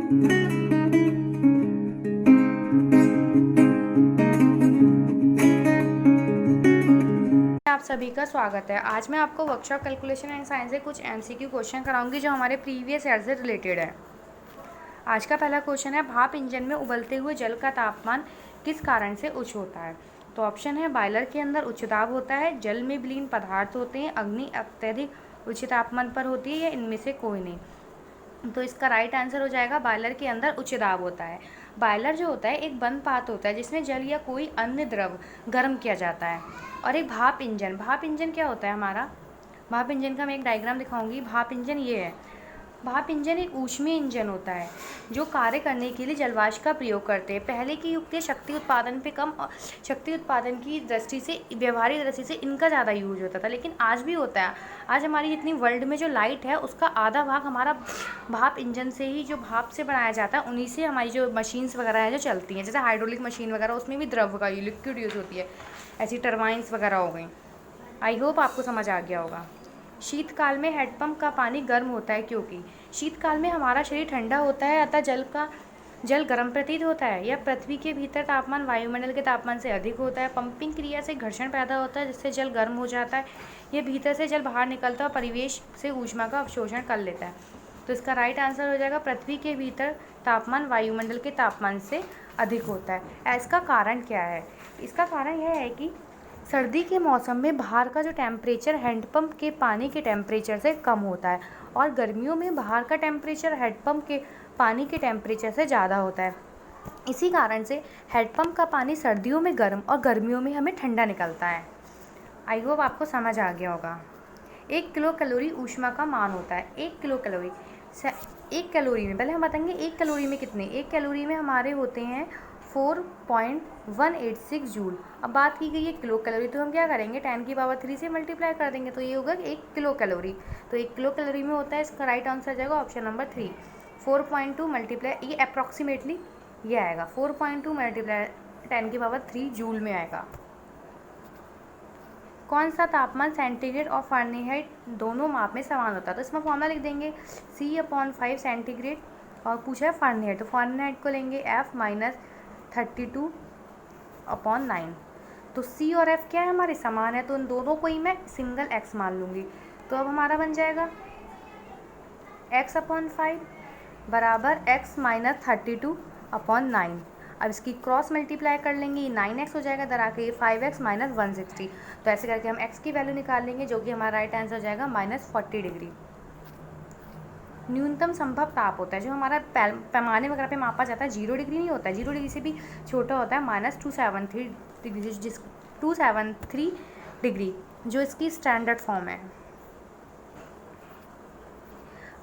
आप सभी का स्वागत है। आज मैं आपको वर्कशॉप कैलकुलेशन एंड साइंस से कुछ एमसीक्यू क्वेश्चन कराऊंगी जो हमारे प्रीवियस ईयर से रिलेटेड है। आज का पहला क्वेश्चन है, भाप इंजन में उबलते हुए जल का तापमान किस कारण से उच्च होता है। तो ऑप्शन है, बॉयलर के अंदर उच्च दाब होता है, जल में विलीन पदार्थ होते हैं, अग्नि अत्यधिक उच्च तापमान पर होती है, या इनमें से कोई नहीं। तो इसका राइट आंसर हो जाएगा, बॉयलर के अंदर उच्च दाब होता है। बॉयलर जो होता है एक बंद पात्र होता है जिसमें जल या कोई अन्य द्रव गर्म किया जाता है। और एक भाप इंजन क्या होता है हमारा, भाप इंजन का मैं एक डायग्राम दिखाऊंगी। भाप इंजन ये है, भाप इंजन एक ऊष्मीय इंजन होता है जो कार्य करने के लिए जलवाष्प का प्रयोग करते हैं। पहले के युग के शक्ति उत्पादन की दृष्टि से, व्यवहारिक दृष्टि से इनका ज़्यादा यूज होता था, लेकिन आज भी होता है। आज हमारी जितनी वर्ल्ड में जो लाइट है उसका आधा भाग हमारा भाप इंजन से ही, जो भाप से बनाया जाता है उन्हीं से हमारी जो मशीन्स वगैरह हैं जो चलती हैं, जैसे हाइड्रोलिक मशीन वगैरह, उसमें भी द्रव का लिक्विड यूज़ होती है। ऐसी टरबाइंस वगैरह हो गई। आई होप आपको समझ आ गया होगा। शीतकाल में हैंडपंप का पानी गर्म होता है क्योंकि शीतकाल में हमारा शरीर ठंडा होता है, अतः जल गर्म प्रतीत होता है। यह पृथ्वी के भीतर तापमान वायुमंडल के तापमान से अधिक होता है। पंपिंग क्रिया से घर्षण पैदा होता है जिससे जल गर्म हो जाता है। यह भीतर से जल बाहर निकलता है और परिवेश से ऊष्मा का अवशोषण कर लेता है। तो इसका राइट आंसर हो जाएगा, पृथ्वी के भीतर तापमान वायुमंडल के तापमान से अधिक होता है। इसका कारण क्या है? इसका कारण यह है कि सर्दी के मौसम में बाहर का जो टेम्परेचर हैंडपंप के पानी के टेम्परेचर से कम होता है, और गर्मियों में बाहर का टेम्परेचर हैंडपंप के पानी के टेम्परेचर से ज़्यादा होता है। इसी कारण से हैंडपंप का पानी सर्दियों में गर्म और गर्मियों में हमें ठंडा निकलता है। आई होप आपको समझ आ गया होगा। 1 किलो कैलोरी ऊष्मा का मान होता है। 1 किलो कैलोरी, 1 कैलोरी में, पहले हम बताएंगे 1 कैलोरी में कितने। 1 कैलोरी में हमारे होते हैं 4.186 जूल। अब बात की गई है किलो कैलोरी, तो हम क्या करेंगे, 10 की पावर 3 से मल्टीप्लाई कर देंगे, तो ये होगा 1 किलो कैलोरी। तो 1 किलो कैलोरी में होता है, इसका राइट आंसर जाएगा ऑप्शन नंबर 3। 4.2 मल्टीप्लाई, ये अप्रॉक्सीमेटली ये आएगा 4.2 मल्टीप्लाई 10 की पावर 3 जूल में आएगा। कौन सा तापमान सेंटीग्रेड और फ़ारेनहाइट दोनों माप में समान होता है। तो इसमें फॉर्मूला लिख देंगे C/5 सेंटीग्रेड, और पूछा है फ़ारेनहाइट, तो फ़ारेनहाइट को लेंगे F-32/9। तो C और F क्या है, हमारे समान है, तो उन दोनों को ही मैं सिंगल x मान लूँगी। तो अब हमारा बन जाएगा x/5 बराबर x-32/9। अब इसकी क्रॉस मल्टीप्लाई कर लेंगे, ये 9x हो जाएगा, दरा के ये 5x - 160। तो ऐसे करके हम x की वैल्यू निकाल लेंगे, जो कि हमारा राइट आंसर हो जाएगा -40 डिग्री। न्यूनतम संभव ताप होता है जो हमारा पैमाने वगैरह पे मापा जाता है, 0 डिग्री नहीं होता है, 0 डिग्री से भी छोटा होता है, -273 डिग्री, 273 डिग्री जो इसकी स्टैंडर्ड फॉर्म है।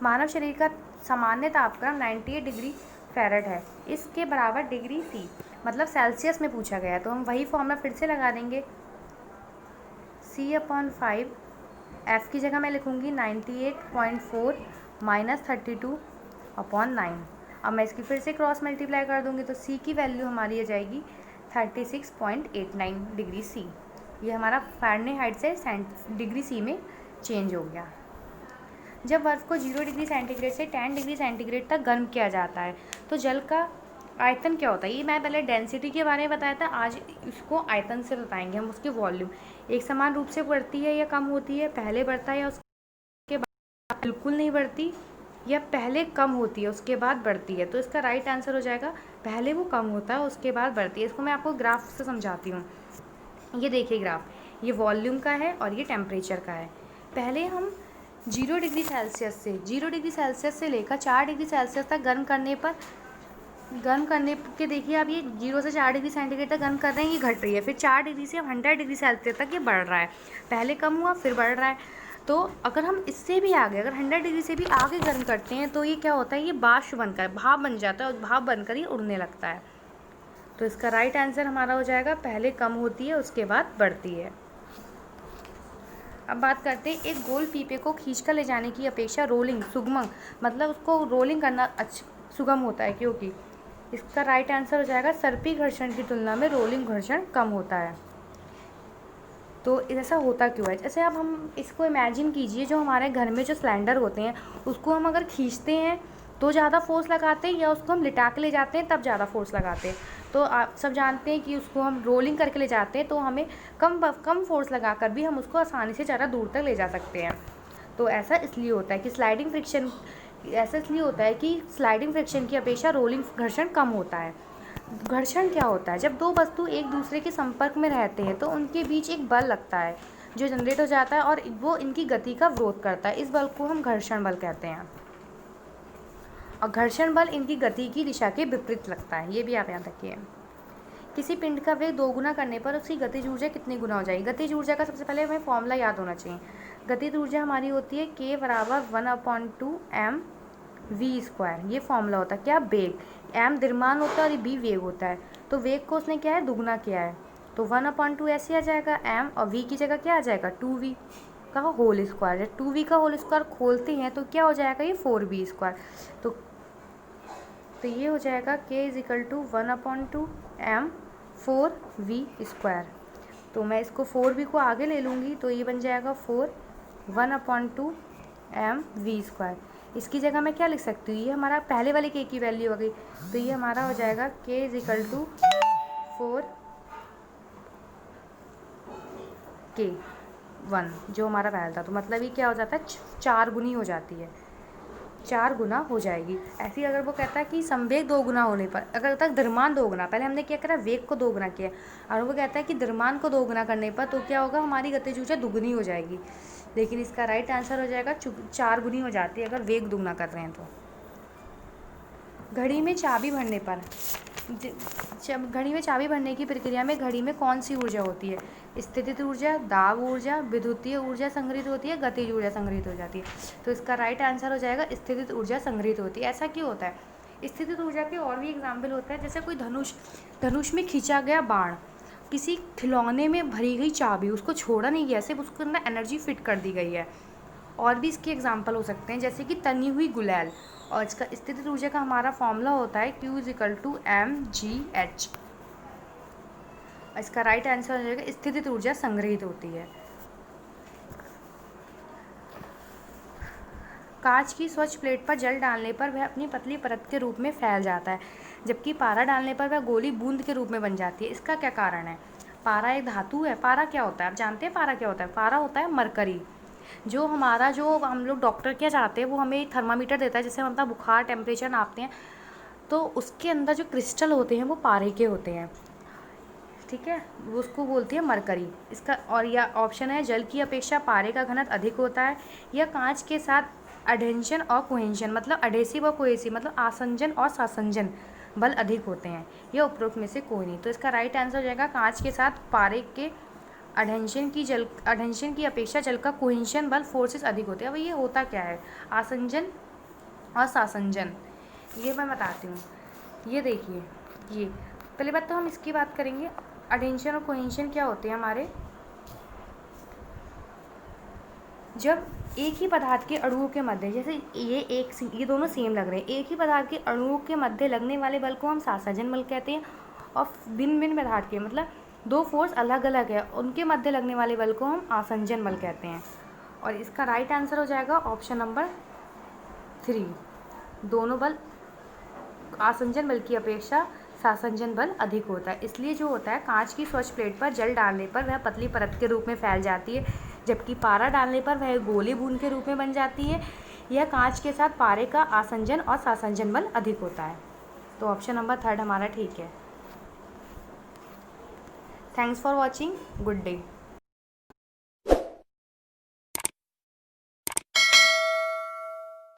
मानव शरीर का सामान्य तापक्रम 98 डिग्री फ़ारेनहाइट है, इसके बराबर डिग्री सी, मतलब सेल्सियस में पूछा गया है, तो हम वही फॉर्मूला फिर से लगा देंगे। C/5, F की जगह मैं लिखूँगी 98.4 - 32/9। अब मैं इसकी फिर से क्रॉस मल्टीप्लाई कर दूँगी, तो C की वैल्यू हमारी आ जाएगी 36.89 डिग्री C। ये हमारा फ़ारेनहाइट से डिग्री C में चेंज हो गया। जब बर्फ़ को 0 डिग्री सेंटीग्रेड से 10 डिग्री सेंटीग्रेड तक गर्म किया जाता है तो जल का आयतन क्या होता है। ये मैं पहले डेंसिटी के बारे में बताया था, आज इसको आयतन से बताएंगे हम। उसकी वॉल्यूम एक समान रूप से बढ़ती है या कम होती है, पहले बढ़ता है या उसके बाद बिल्कुल नहीं बढ़ती, या पहले कम होती है उसके बाद बढ़ती है। तो इसका राइट आंसर हो जाएगा पहले वो कम होता है उसके बाद बढ़ती है। इसको मैं आपको ग्राफ से समझाती हूँ। ये देखिए ग्राफ, ये वॉल्यूम का है और ये टेम्परेचर का है। पहले हम 0 डिग्री सेल्सियस से लेकर 4 डिग्री सेल्सियस तक गर्म करने के देखिए आप, ये 0 से 4 डिग्री सेंटीग्रेड तक गर्म कर रहे हैं, ये घट रही है। फिर 4 डिग्री से अब 100 डिग्री सेल्सियस तक ये बढ़ रहा है, पहले कम हुआ फिर बढ़ रहा है। तो अगर हम इससे भी आगे, अगर 100 डिग्री से भी आगे गर्म करते हैं तो ये क्या होता है, ये बाष्प बनकर भाप बन जाता है और भाप बनकर ये उड़ने लगता है। तो इसका राइट आंसर हमारा हो जाएगा पहले कम होती है उसके बाद बढ़ती है। अब बात करते हैं, एक गोल पीपे को खींचकर ले जाने की अपेक्षा रोलिंग सुगम, मतलब उसको रोलिंग करना सुगम होता है, क्योंकि इसका राइट आंसर हो जाएगा सर्पी घर्षण की तुलना में रोलिंग घर्षण कम होता है। तो ऐसा होता क्यों है? जैसे अब हम इसको इमेजिन कीजिए, जो हमारे घर में जो सिलेंडर होते हैं उसको हम अगर खींचते हैं तो ज़्यादा फोर्स लगाते हैं, या उसको हम लिटा के ले जाते हैं तब ज़्यादा फोर्स लगाते हैं। तो आप सब जानते हैं कि उसको हम रोलिंग करके ले जाते हैं तो हमें कम फोर्स लगा कर भी हम उसको आसानी से ज़्यादा दूर तक ले जा सकते हैं। तो ऐसा इसलिए होता है कि स्लाइडिंग फ्रिक्शन की अपेक्षा रोलिंग घर्षण कम होता है। घर्षण क्या होता है? जब दो वस्तु एक दूसरे के संपर्क में रहते हैं तो उनके बीच एक बल लगता है जो जनरेट हो जाता है और वो इनकी गति का विरोध करता है। इस बल को हम घर्षण बल कहते हैं। और घर्षण बल इनकी गति की दिशा के विपरीत लगता है, ये भी आप याद रखिए। किसी पिंड का वेग 2 गुना करने पर उसकी गतिज ऊर्जा कितनी गुना हो जाएगी? गतिज ऊर्जा का सबसे पहले हमें फॉर्मूला याद होना चाहिए। गतिज ऊर्जा हमारी होती है K बराबर 1/2 mv²। ये फॉर्मूला होता है क्या? वेग। m द्रव्यमान होता है और b वेग होता है। तो वेग को उसने क्या है? दुगुना किया है। तो 1/2 ऐसे आ जाएगा m, और v की जगह क्या आ जाएगा? 2v का होल स्क्वायर। जब 2v का होल स्क्वायर खोलते हैं तो क्या हो जाएगा? ये 4v²। तो ये हो जाएगा K = 1/2 m 4v²। तो मैं इसको 4v को आगे ले लूँगी तो ये बन जाएगा 1/2 mv²। इसकी जगह मैं क्या लिख सकती हूँ? ये हमारा पहले वाले K की वैल्यू हो गई, तो ये हमारा हो जाएगा K = 4k1, जो हमारा पहले था। तो मतलब ये क्या हो जाता है? 4 गुनी हो जाती है, 4 गुना हो जाएगी। ऐसे ही अगर वो कहता है कि संवेग 2 गुना होने पर, अगर तक द्रव्यमान 2 गुना, पहले हमने क्या करा? वेग को 2 गुना किया, और वो कहता है कि द्रव्यमान को 2 गुना करने पर तो क्या होगा? हमारी गतिज ऊर्जा दुगुनी हो जाएगी। लेकिन इसका राइट आंसर हो जाएगा 4 गुनी हो जाती है अगर वेग दुगना कर रहे हैं तो। घड़ी में चाबी भरने पर घड़ी में चाबी भरने की प्रक्रिया में घड़ी में कौन सी ऊर्जा होती है? स्थितिज ऊर्जा, दाब ऊर्जा, विद्युतीय ऊर्जा संग्रहित होती है, गतिज ऊर्जा संग्रहित हो जाती है। तो इसका राइट आंसर हो जाएगा स्थितिज ऊर्जा संग्रहित होती है। ऐसा क्यों होता है? स्थितिज ऊर्जा के और भी एग्जाम्पल होता है, जैसे कोई धनुष में खींचा गया बाण, किसी खिलौने में भरी गई चाबी, उसको छोड़ा नहीं गया, सिर्फ उसके अंदर एनर्जी फिट कर दी गई है। और भी इसके एग्जाम्पल हो सकते हैं, जैसे कि तनी हुई गुलेल। और इसका स्थितिज ऊर्जा का हमारा फॉर्मूला होता है Q = mgh। इसका राइट आंसर हो जाएगा स्थितिज ऊर्जा संग्रहित होती है। कांच की स्वच्छ प्लेट पर जल डालने पर वह अपनी पतली परत के रूप में फैल जाता है, जबकि पारा डालने पर वह गोली बूंद के रूप में बन जाती है। इसका क्या कारण है? पारा एक धातु है। पारा क्या होता है? आप जानते हैं पारा क्या होता है? पारा होता है मरकरी। जो हम लोग डॉक्टर क्या चाहते हैं, वो हमें थर्मामीटर देता है, जिससे हम अपना बुखार टेम्परेचर नापते हैं, तो उसके अंदर जो क्रिस्टल होते हैं वो पारे के होते हैं, ठीक है, वो उसको बोलते हैं मरकरी। इसका और या ऑप्शन है जल की अपेक्षा पारे का घनत्व अधिक होता है, या कांच के साथ अडेंशन और कोहेंशन, मतलब अडेसिव और कोहेसिव, मतलब आसंजन और सासंजन बल अधिक होते हैं। यह उपरोक्त में से कोई नहीं। तो इसका राइट आंसर हो जाएगा कांच के साथ पारे के अडेंशन की अपेक्षा जल का कोहेंशन बल फोर्सेस अधिक होते हैं। अब ये होता क्या है? आसंजन और सासंजन, ये मैं बताती हूँ। ये देखिए, ये पहले बात तो हम इसकी बात करेंगे। अडेंशन और कोहेंशन क्या होते हैं हमारे? जब एक ही पदार्थ के अणुओं के मध्य, जैसे ये दोनों सेम लग रहे हैं, एक ही पदार्थ के अणुओं के मध्य लगने वाले बल को हम सासंजन बल कहते हैं, और भिन्न भिन्न पदार्थ के, मतलब दो फोर्स अलग अलग है, उनके मध्य लगने वाले बल को हम आसंजन बल कहते हैं। और इसका राइट आंसर हो जाएगा ऑप्शन नंबर 3। दोनों बल आसंजन बल की अपेक्षा सासंजन बल अधिक होता है। इसलिए जो होता है, कांच की स्वच्छ प्लेट पर जल डालने पर वह पतली परत के रूप में फैल जाती है, जबकि पारा डालने पर वह गोली बूंद के रूप में बन जाती है। यह कांच के साथ पारे का आसंजन और सासंजन बल अधिक होता है। तो ऑप्शन नंबर 3 हमारा ठीक है। Thanks for watching. Good day.